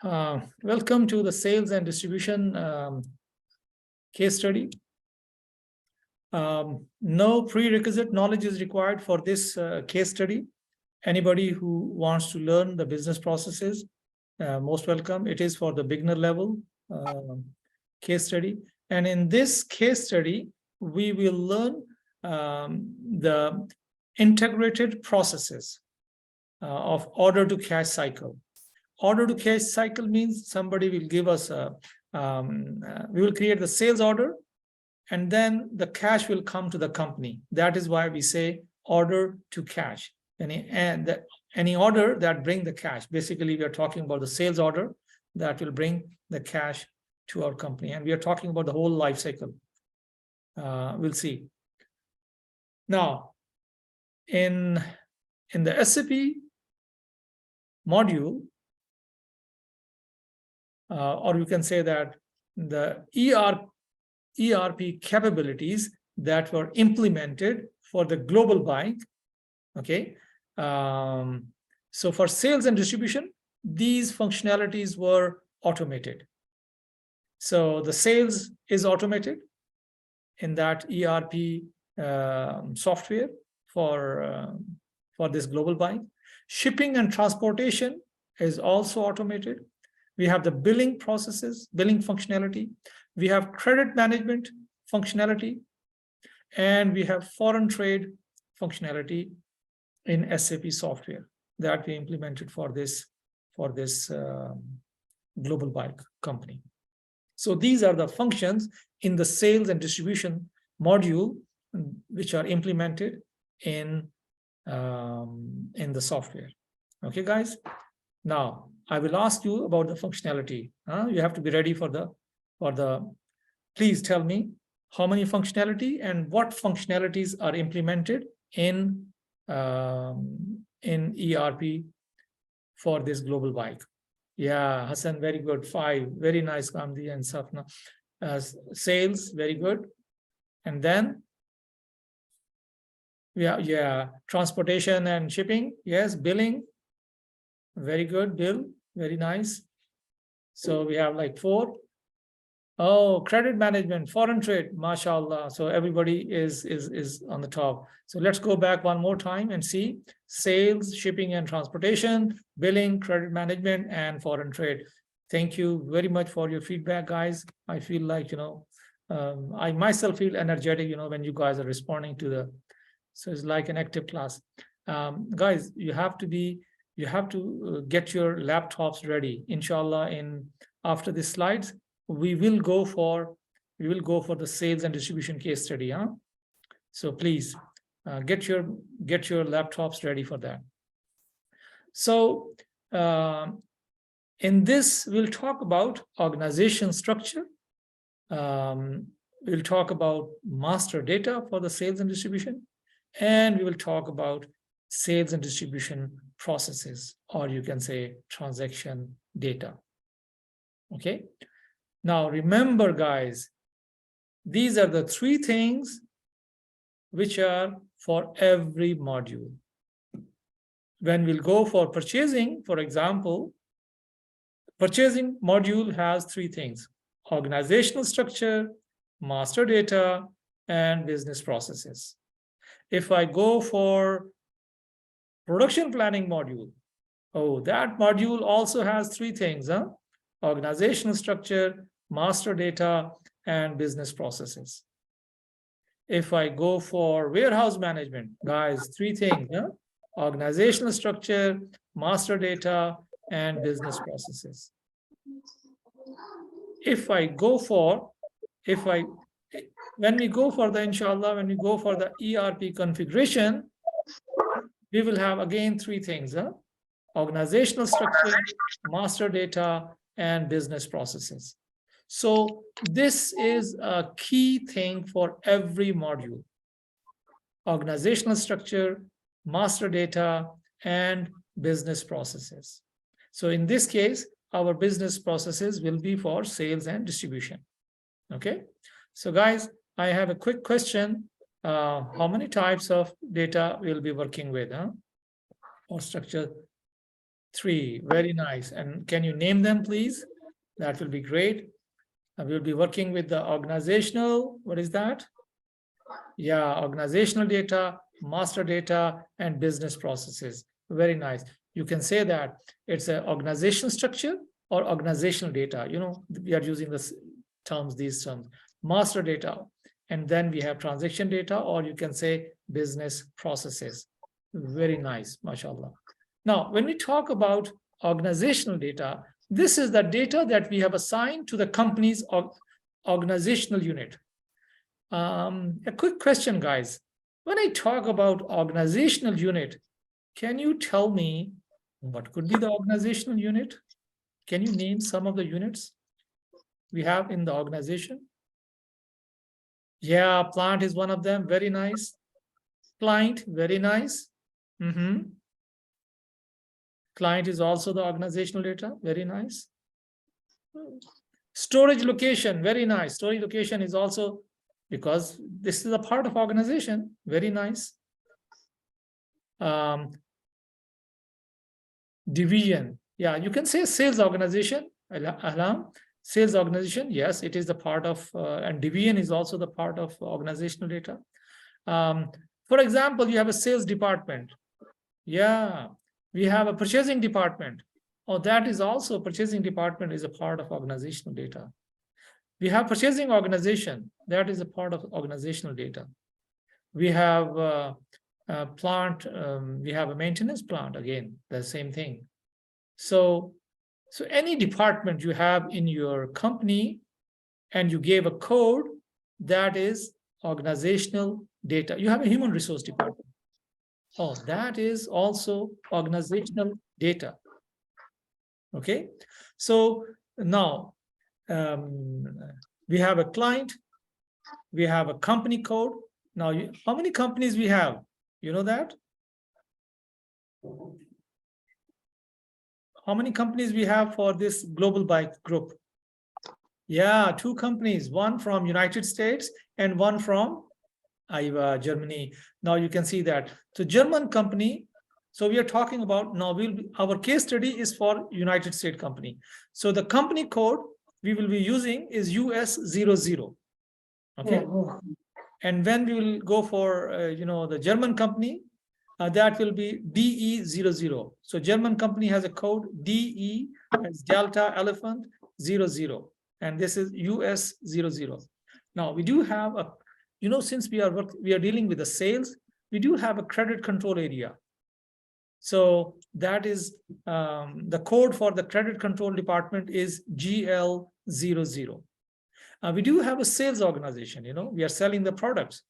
Welcome to the sales and distribution case study. No prerequisite knowledge is required for this case study. Anybody who wants to learn the business processes, most welcome. It is for the beginner level case study. And in this case study, we will learn the integrated processes of order to cash cycle. Order to cash cycle means somebody will give us a, we will create the sales order, and then the cash will come to the company. That is why we say order to cash. Any order that bring the cash. Basically, we are talking about the sales order that will bring the cash to our company. And we are talking about the whole life cycle. We'll see. Now, in the SAP module, or you can say that the ERP capabilities that were implemented for the global buying, okay? So for sales and distribution, these functionalities were automated. So the sales is automated in that ERP software for this global buying. Shipping and transportation is also automated. We have the billing processes, billing functionality. We have credit management functionality, and we have foreign trade functionality in SAP software that we implemented for this global bike company. So these are the functions in the sales and distribution module which are implemented in the software. Okay, guys. Now I will ask you about the functionality. You have to be ready for the. Please tell me how many functionality and what functionalities are implemented in ERP for this global bike. Yeah, Hassan, very good. 5, very nice. Kamdi and Safna. Sales, very good. And then, yeah, transportation and shipping. Yes, billing. Very good, Bill. Very nice. So we have like 4. Oh, credit management, foreign trade, mashallah. So everybody is on the top. So let's go back one more time and see sales, shipping and transportation, billing, credit management, and foreign trade. Thank you very much for your feedback, guys. I feel like, I myself feel energetic, when you guys are responding to so it's like an active class. Guys, you have to get your laptops ready. Inshallah, after the slides, we will go for the sales and distribution case study. So please get your laptops ready for that. So in this, we'll talk about organization structure. We'll talk about master data for the sales and distribution, and we will talk about sales and distribution processes, or you can say transaction data. Okay. Now, remember, guys, these are the 3 things which are for every module. When we'll go for purchasing, for example, purchasing module has 3 things: organizational structure, master data, and business processes. If I go for production planning module, that module also has 3 things, organizational structure, master data, and business processes. If I go for warehouse management, guys, 3 things, organizational structure, master data, and business processes. When we go for the ERP configuration, we will have again 3 things, organizational structure, master data, and business processes. So this is a key thing for every module: organizational structure, master data, and business processes. So in this case, our business processes will be for sales and distribution. Okay. So guys, I have a quick question. How many types of data we'll be working with, or structure? 3. Very nice. And can you name them, please? That will be great. And we'll be working with the organizational, what is that? Yeah, organizational data, master data, and business processes. Very nice. You can say that it's an organizational structure or organizational data. You know, we are using these terms, master data. And then we have transaction data, or you can say business processes. Very nice, mashallah. Now, when we talk about organizational data, this is the data that we have assigned to the company's organizational unit. A quick question, guys. When I talk about organizational unit, can you tell me what could be the organizational unit? Can you name some of the units we have in the organization? Yeah, plant is one of them. Very nice. Client, very nice. Client is also the organizational data. Very nice. Storage location, very nice. Storage location is also, because this is a part of organization. Very nice. Division, yeah, you can say sales organization. Sales organization, yes, it is the part of, and division is also the part of organizational data. For example, you have a sales department. Yeah, we have a purchasing department. Oh, that is also, purchasing department is a part of organizational data. We have purchasing organization, that is a part of organizational data. We have a plant, we have a maintenance plant, again, the same thing. So any department you have in your company and you gave a code, that is organizational data. You have a human resource department. Oh, that is also organizational data. Okay, so now we have a client, we have a company code. Now, how many companies we have? You know that? How many companies we have for this Global Bike Group? Yeah, 2 companies, one from United States and one from Germany. Now you can see that. So German company, so we are talking about, now our case study is for United States company. So the company code we will be using is US00. Okay. And when we will go for, the German company, that will be DE00. So German company has a code DE as Delta Elephant 00, and this is US00. Now we do have a, since we are dealing with the sales, we do have a credit control area. So that is the code for the credit control department is GL00. We do have a sales organization, we are selling the products.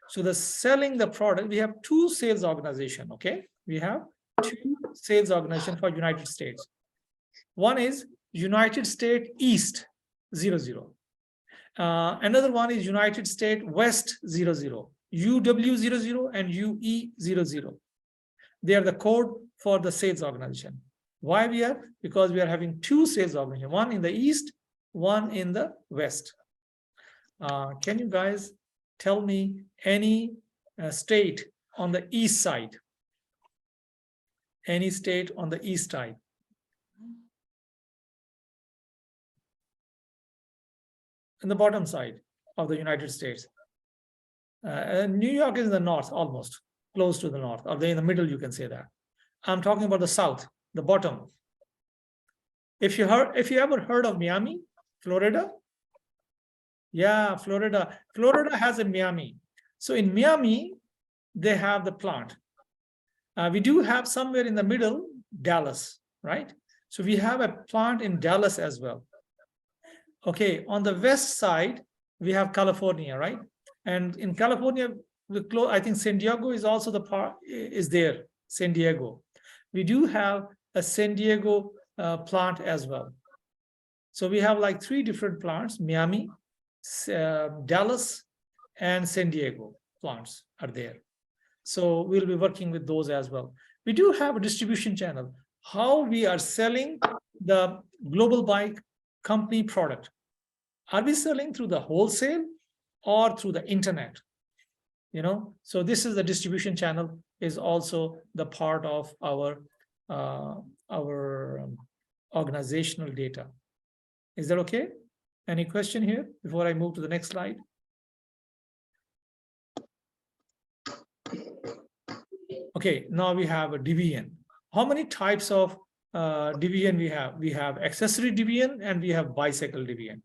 So the selling the product, we have 2 sales organization, okay? We have 2 sales organization for United States. One is United States East 00. Another one is United States West 00, UW00 and UE00. They are the code for the sales organization. Why we are? Because we are having 2 sales organizations, one in the East, one in the West. Can you guys tell me any state on the east side? Any state on the east side? On the bottom side of the United States. New York is in the north, almost close to the north, or in the middle, you can say that. I'm talking about the south, the bottom. If you ever heard of Miami, Florida? Yeah, Florida. Florida has a Miami. So in Miami, they have the plant. We do have somewhere in the middle, Dallas, right? So we have a plant in Dallas as well. Okay, on the west side, we have California, right? And in California, I think San Diego is also the part is there, San Diego. We do have a San Diego plant as well. So we have like 3 different plants, Miami, Dallas, and San Diego plants are there. So we'll be working with those as well. We do have a distribution channel. How we are selling the Global Bike company product. Are we selling through the wholesale or through the internet? So this is the distribution channel, is also the part of our our organizational data. Is that okay? Any question here before I move to the next slide? Okay, now we have a deviant. How many types of deviant we have? We have accessory deviant and we have bicycle deviant.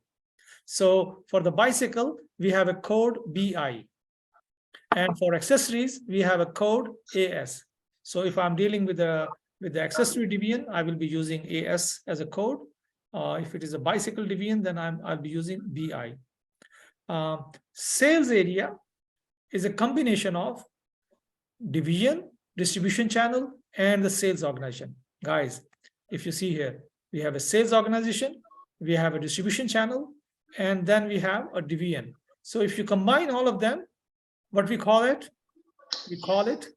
So for the bicycle, we have a code BI. And for accessories, we have a code AS. So if I'm dealing with the accessory deviant, I will be using AS as a code. If it is a bicycle deviant, then I'll be using BI. Sales area is a combination of division, distribution channel, and the sales organization. Guys, if you see here, we have a sales organization, we have a distribution channel, and then we have a division. So if you combine all of them, what we call it? We call it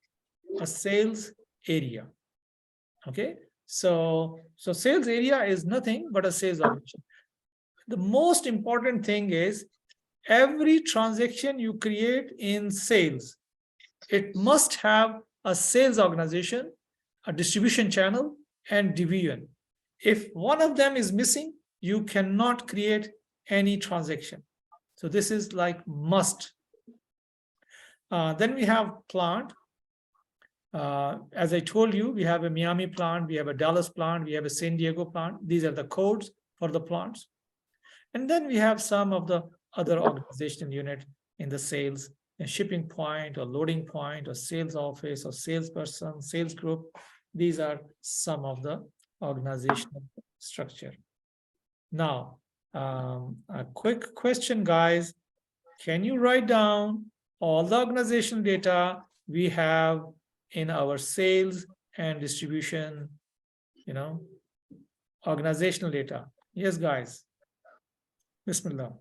a sales area. Okay, so sales area is nothing but a sales organization. The most important thing is every transaction you create in sales, it must have a sales organization, a distribution channel, and division. If one of them is missing, you cannot create any transaction. So this is like must. Then we have plant. As I told you, we have a Miami plant, we have a Dallas plant, we have a San Diego plant. These are the codes for the plants. And then we have some of the other organizational unit in the sales, a shipping point or loading point or sales office or salesperson, sales group. These are some of the organizational structure. Now, a quick question, guys. Can you write down all the organizational data we have in our sales and distribution, organizational data? Yes, guys. Bismillah.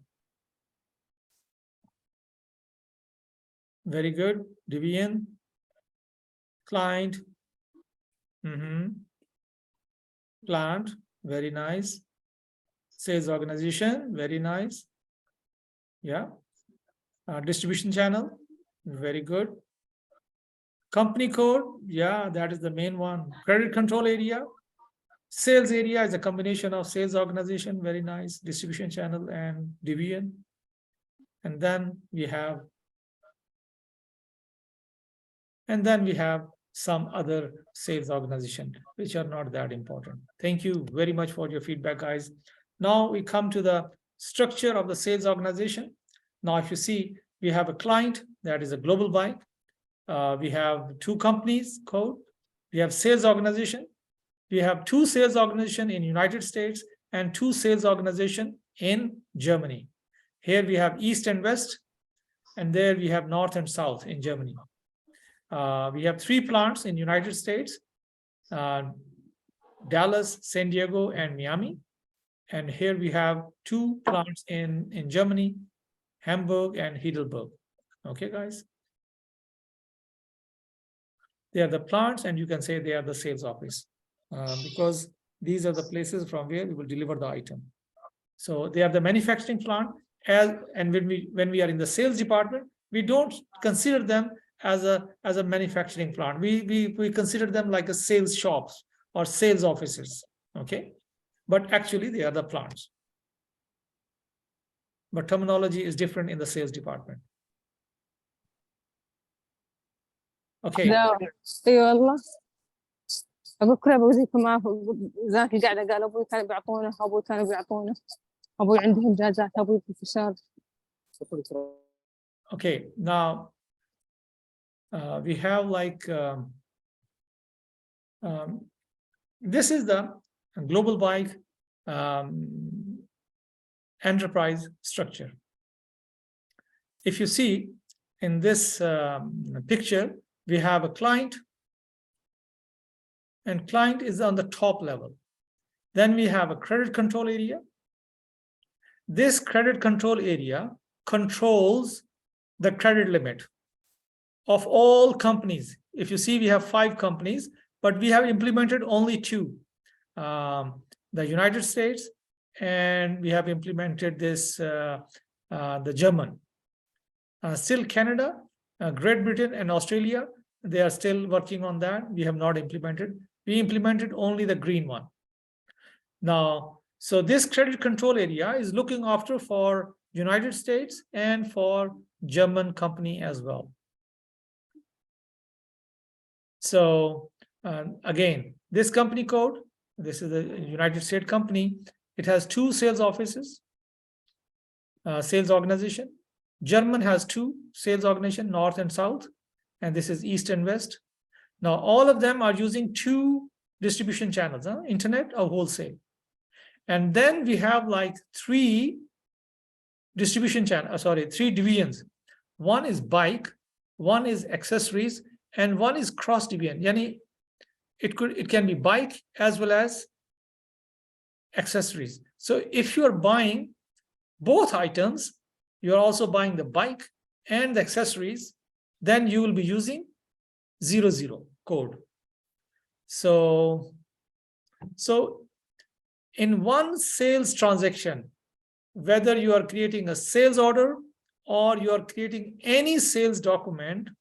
Very good. Division, client, plant, very nice. Sales organization, very nice. Yeah. Distribution channel, very good. Company code, yeah, that is the main one. Credit control area. Sales area is a combination of sales organization, very nice. Distribution channel and division. And then we have some other sales organization, which are not that important. Thank you very much for your feedback, guys. Now we come to the structure of the sales organization. Now, if you see, we have a client that is a global buy. We have two companies code. We have sales organization. We have two sales organization in United States and two sales organization in Germany. Here we have East and West, and there we have North and South in Germany. We have 3 plants in United States, Dallas, San Diego, and Miami. And here we have 2 plants in Germany, Hamburg and Heidelberg. Okay, guys? They are the plants, and you can say they are the sales office, because these are the places from where we will deliver the item. So they are the manufacturing plant, and when we are in the sales department, we don't consider them as a manufacturing plant. We consider them like a sales shops or sales offices. Okay, but actually they are the plants. But terminology is different in the sales department. Okay. اي والله اقول كلها بوظيفه ما ذاك القاعده قال ابوي كانوا بيعطونه ابوي كانوا بيعطونه ابوي عندهم جازات ابوي بروفيسور. Okay, now we have like this is the global bike enterprise structure. If you see in this picture, we have a client, and client is on the top level. Then we have a credit control area. This credit control area controls the credit limit of all companies. If you see, we have 5 companies, but we have implemented only 2. The United States, and we have implemented this, the German. Still Canada, Great Britain, and Australia, they are still working on that. We have not implemented. We implemented only the green one. Now, so this credit control area is looking after for United States and for German company as well. So again, this company code, this is the United States company. It has 2 sales offices, sales organization. German has 2 sales organization, North and South, and this is East and West. Now, all of them are using 2 distribution channels, internet or wholesale. And then we have like 3 distribution channels, 3 divisions. One is bike, one is accessories, and one is cross division. Yani it can be bike as well as accessories. So if you are buying both items, you are also buying the bike and the accessories, then you will be using 00 code. So in one sales transaction, whether you are creating a sales order or you are creating any sales document,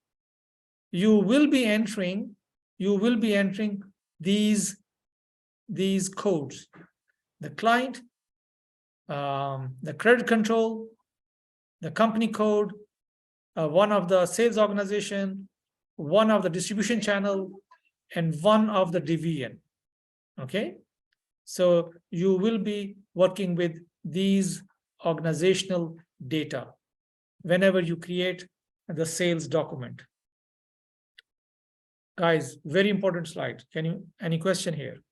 you will be entering these codes: the client, the credit control, the company code, one of the sales organization, one of the distribution channel, and one of the division. Okay, so you will be working with these organizational data whenever you create the sales document. Guys, very important slide. Any question here?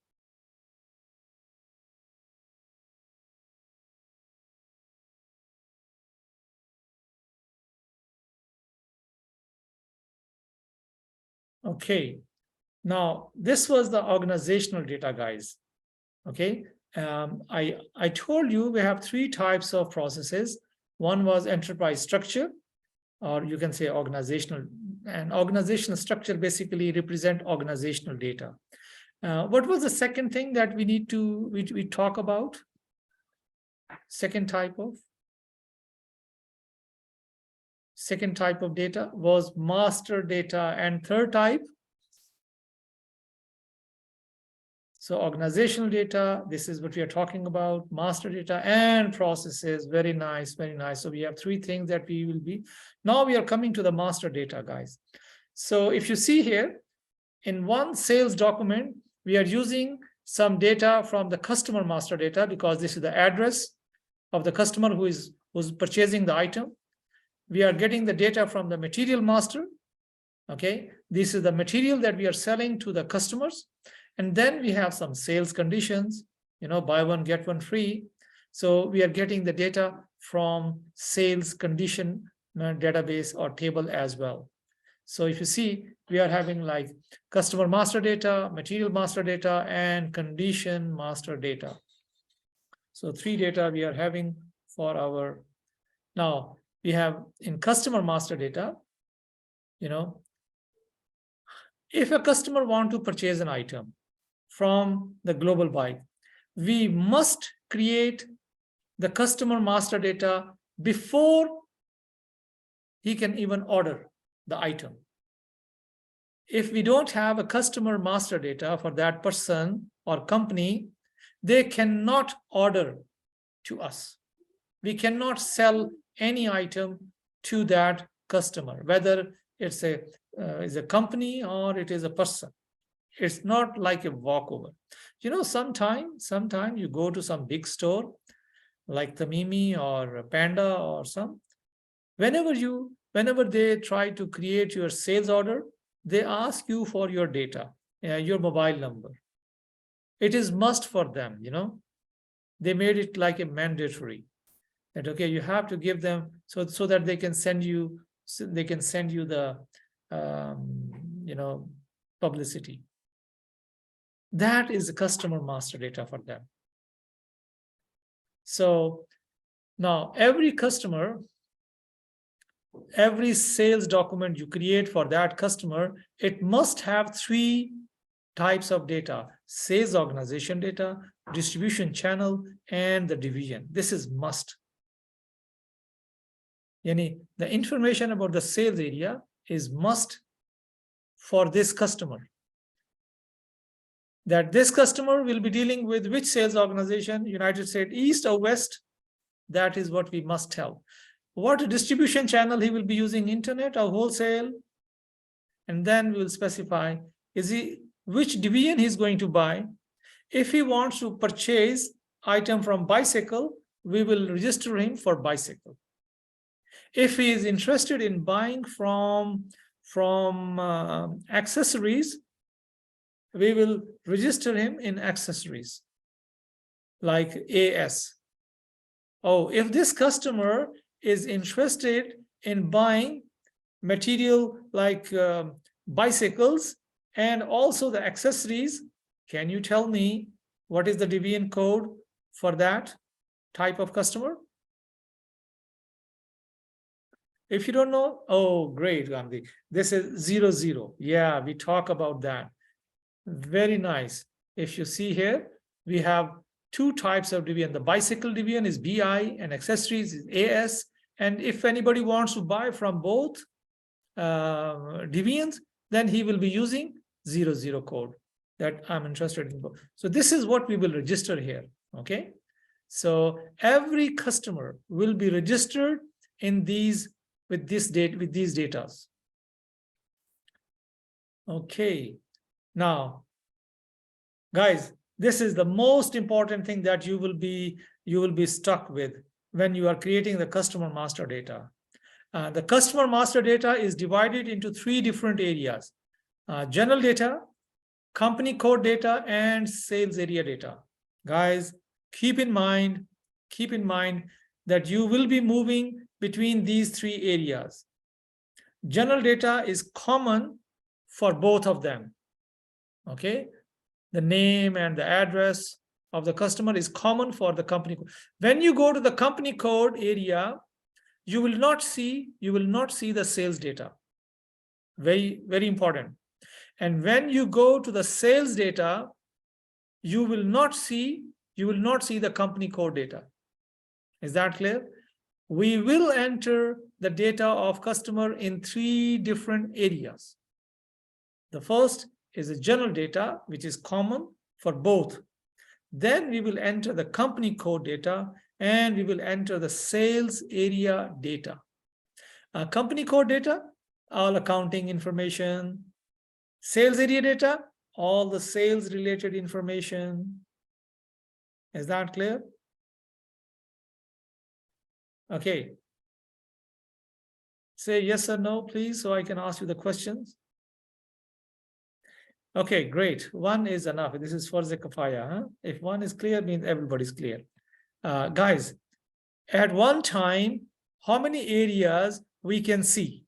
Okay, now this was the organizational data, guys. Okay, I told you we have 3 types of processes. One was enterprise structure, or you can say organizational. And organizational structure basically represent organizational data. What was the second thing that we need to we talk about? Second type of data was master data, and third type. So organizational data, this is what we are talking about, master data and processes. Very nice, very nice. So we have 3 things that we will be. Now we are coming to the master data, guys. So if you see here, in one sales document, we are using some data from the customer master data, because this is the address of the customer who's purchasing the item. We are getting the data from the material master. Okay, this is the material that we are selling to the customers. And then we have some sales conditions, buy one, get one free. So we are getting the data from sales condition database or table as well. So if you see, we are having like customer master data, material master data, and condition master data. So 3 data we are having for our. Now we have in customer master data, if a customer want to purchase an item from the global buy, we must create the customer master data before he can even order the item. If we don't have a customer master data for that person or company, they cannot order to us. We cannot sell any item to that customer, whether it's a company or it is a person. It's not like a walkover. Sometime you go to some big store like Tamimi or Panda or some. Whenever they try to create your sales order, they ask you for your data, your mobile number. It is must for them. They made it like a mandatory that okay, you have to give them so that they can send you the publicity. That is the customer master data for them. So now every customer, every sales document you create for that customer, it must have 3 types of data: sales organization data, distribution channel, and the division. This is must. The information about the sales area is must for this customer. that this customer will be dealing with which sales organization, United States East or West. That is what we must tell. What distribution channel he will be using, internet or wholesale. And then we will specify, which division he's going to buy. If he wants to purchase item from bicycle, we will register him for bicycle. If he is interested in buying from accessories, we will register him in accessories like AS. Oh, if this customer is interested in buying material like bicycles and also the accessories, can you tell me what is the division code for that type of customer? If you don't know, oh, great, Gandhi. This is 00. Yeah, we talk about that. Very nice. If you see here, we have two types of division. The bicycle division is BI and accessories is AS. And if anybody wants to buy from both divisions, then he will be using 00 code that I'm interested in. So this is what we will register here. Okay. So every customer will be registered in these with these data. Okay. Now, guys, this is the most important thing that you will be stuck with when you are creating the customer master data. The customer master data is divided into 3 different areas: general data, company code data, and sales area data. Guys, keep in mind that you will be moving between these 3 areas. General data is common for both of them. Okay, the name and the address of the customer is common for the company. When you go to the company code area, you will not see the sales data. Very, very important. And when you go to the sales data, you will not see the company code data. Is that clear? We will enter the data of customer in 3 different areas. The first is the general data, which is common for both. Then we will enter the company code data, and we will enter the sales area data. Company code data, all accounting information. Sales area data, all the sales related information. Is that clear? Okay. Say yes or no, please, so I can ask you the questions. Okay, great. 1 is enough. This is for the kafaya. Huh? If 1 is clear, means everybody's clear. Guys, at one time, how many areas we can see?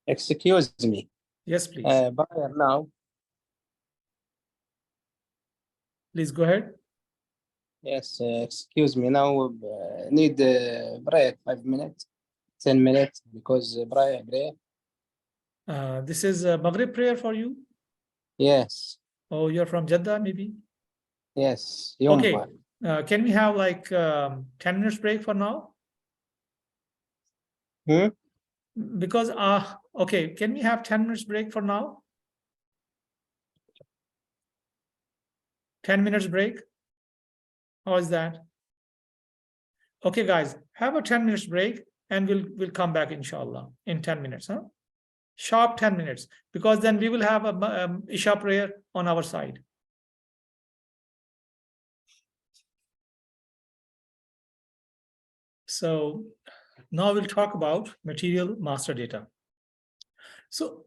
Excuse me. Yes, please. Buyer now. Please go ahead. Yes, excuse me. Now need break 5 minutes, 10 minutes because break. This is a Maghrib prayer for you? Yes. Oh, you're from Jeddah, maybe? Yes. Okay. Can we have like 10 minutes break for now? Because, okay, can we have 10 minutes break for now? 10 minutes break? How is that? Okay, guys, have a 10 minutes break and we'll come back, inshallah, in 10 minutes. Huh? Sharp 10 minutes, because then we will have a Isha prayer on our side. So now we'll talk about material master data. So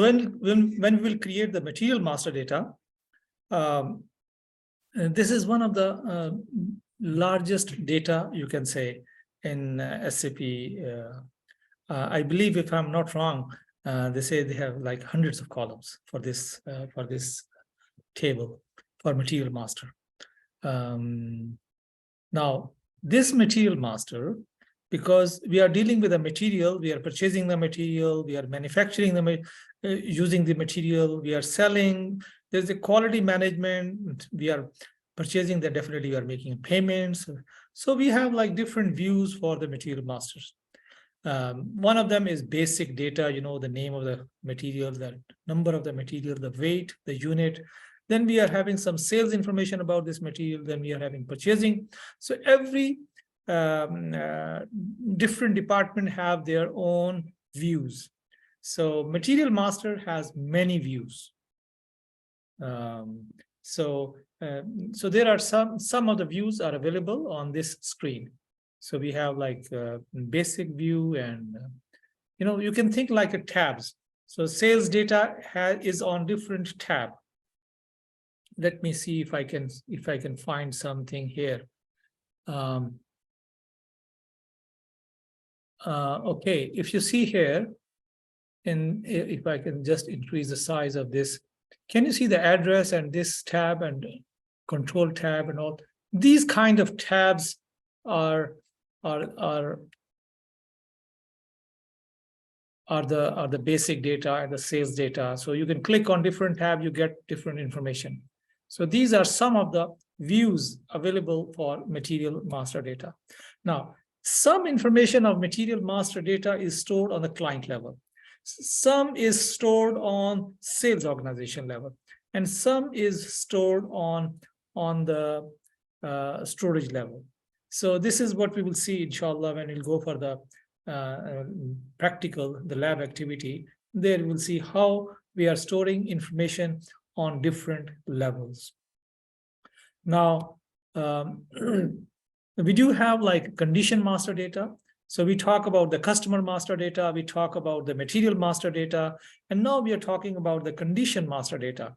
when we will create the material master data, this is one of the largest data, you can say, in SAP. I believe, if I'm not wrong, they say they have like hundreds of columns for this table for material master. Now, this material master, because we are dealing with a material, we are purchasing the material, we are manufacturing using the material, we are selling, there's a quality management, we are purchasing, then definitely you are making payments. So we have like different views for the material masters. One of them is basic data, the name of the material, the number of the material, the weight, the unit. Then we are having some sales information about this material. Then we are having purchasing. So every different department have their own views. So material master has many views. So there are some of the views are available on this screen. So we have like basic view, and you can think like a tabs. So sales data is on different tab. Let me see if I can find something here. Okay, if you see here, and if I can just increase the size of this, can you see the address and this tab and control tab and all? These kind of tabs are the basic data and the sales data. So you can click on different tab, you get different information. So these are some of the views available for material master data. Now, some information of material master data is stored on the client level. Some is stored on sales organization level, and some is stored on the storage level. So this is what we will see, inshallah, when we'll go for the practical, the lab activity. There we'll see how we are storing information on different levels. Now, we do have like condition master data. So we talk about the customer master data, we talk about the material master data, and now we are talking about the condition master data.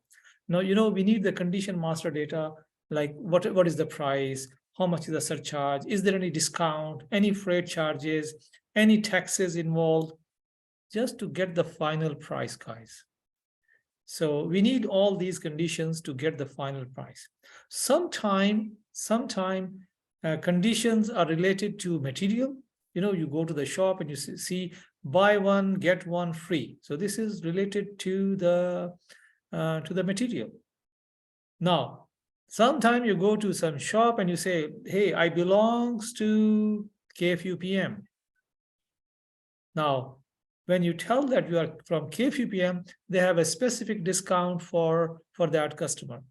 Now, we need the condition master data, like what is the price, how much is the surcharge, is there any discount, any freight charges, any taxes involved, just to get the final price, guys. So we need all these conditions to get the final price. Sometime conditions are related to material. You go to the shop and you see buy one, get one free. So this is related to the material. Now, sometime you go to some shop and you say, hey, I belongs to KFUPM. Now, when you tell that you are from KFUPM, they have a specific discount for that customer.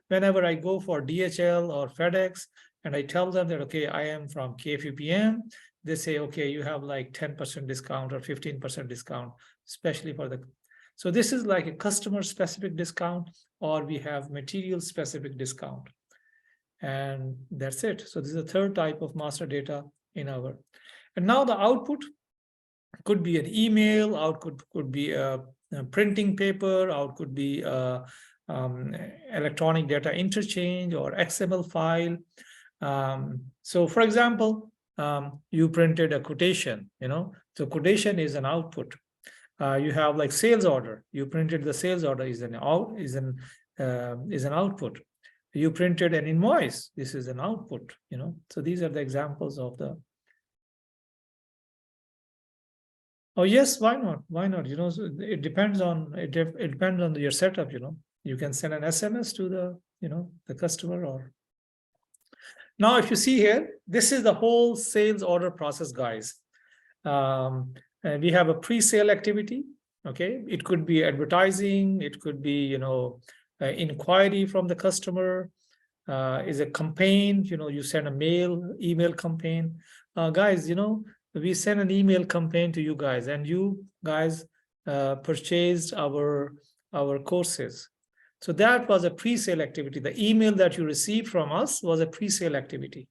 Whenever I go for DHL or FedEx and I tell them that, okay, I am from KFUPM, they say, okay, you have like 10% discount or 15% discount, especially for the. So this is like a customer specific discount, or we have material specific discount. And that's it. So this is the third type of master data in our. And now the output could be an email, output could be a printing paper, out could be electronic data interchange or XML file. So for example, you printed a quotation, so quotation is an output. You have like sales order, you printed the sales order is an output. You printed an invoice, this is an output, so these are the examples of the. Oh yes, why not? So it depends on your setup. You can send an SMS to the the customer. Or now, if you see here, this is the whole sales order process, guys. And we have a pre-sale activity. Okay, it could be advertising, it could be inquiry from the customer. Is a campaign. You send a email campaign, guys. We send an email campaign to you guys, and you guys purchased our courses. So that was a pre-sale activity. The email that you received from us was a pre-sale activity.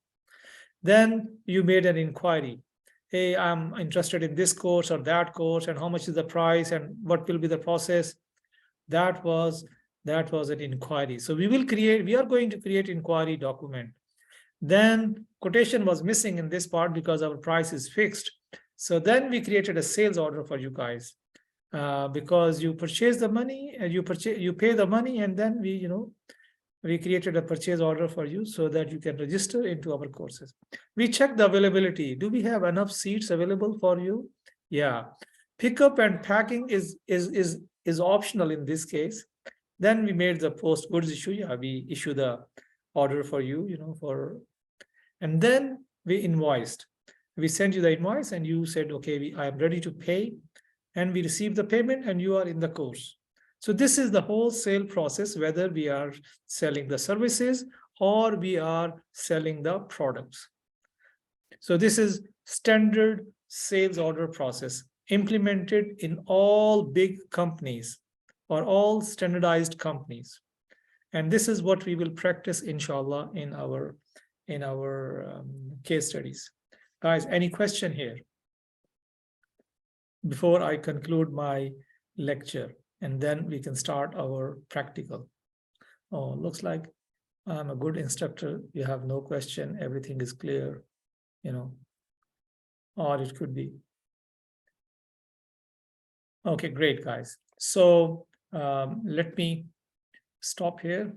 Then you made an inquiry. Hey, I'm interested in this course or that course, and how much is the price and what will be the process? That was an inquiry. So we are going to create inquiry document. Then quotation was missing in this part because our price is fixed. So then we created a sales order for you guys, because you purchase the money and you pay the money, and then we created a purchase order for you so that you can register into our courses. We check the availability. Do we have enough seats available for you? Yeah. Pickup and packing is optional in this case. Then we made the post goods issue. Yeah, we issue the order for you, and then we invoiced. We sent you the invoice and you said, okay, I am ready to pay, and we received the payment and you are in the course. So this is the whole sale process, whether we are selling the services or we are selling the products. So this is standard sales order process implemented in all big companies or all standardized companies. And this is what we will practice, inshallah, in our case studies. Guys, any question here before I conclude my lecture, and then we can start our practical? Oh, looks like I'm a good instructor. You have no question. Everything is clear, or it could be. Okay, great, guys. So let me stop here.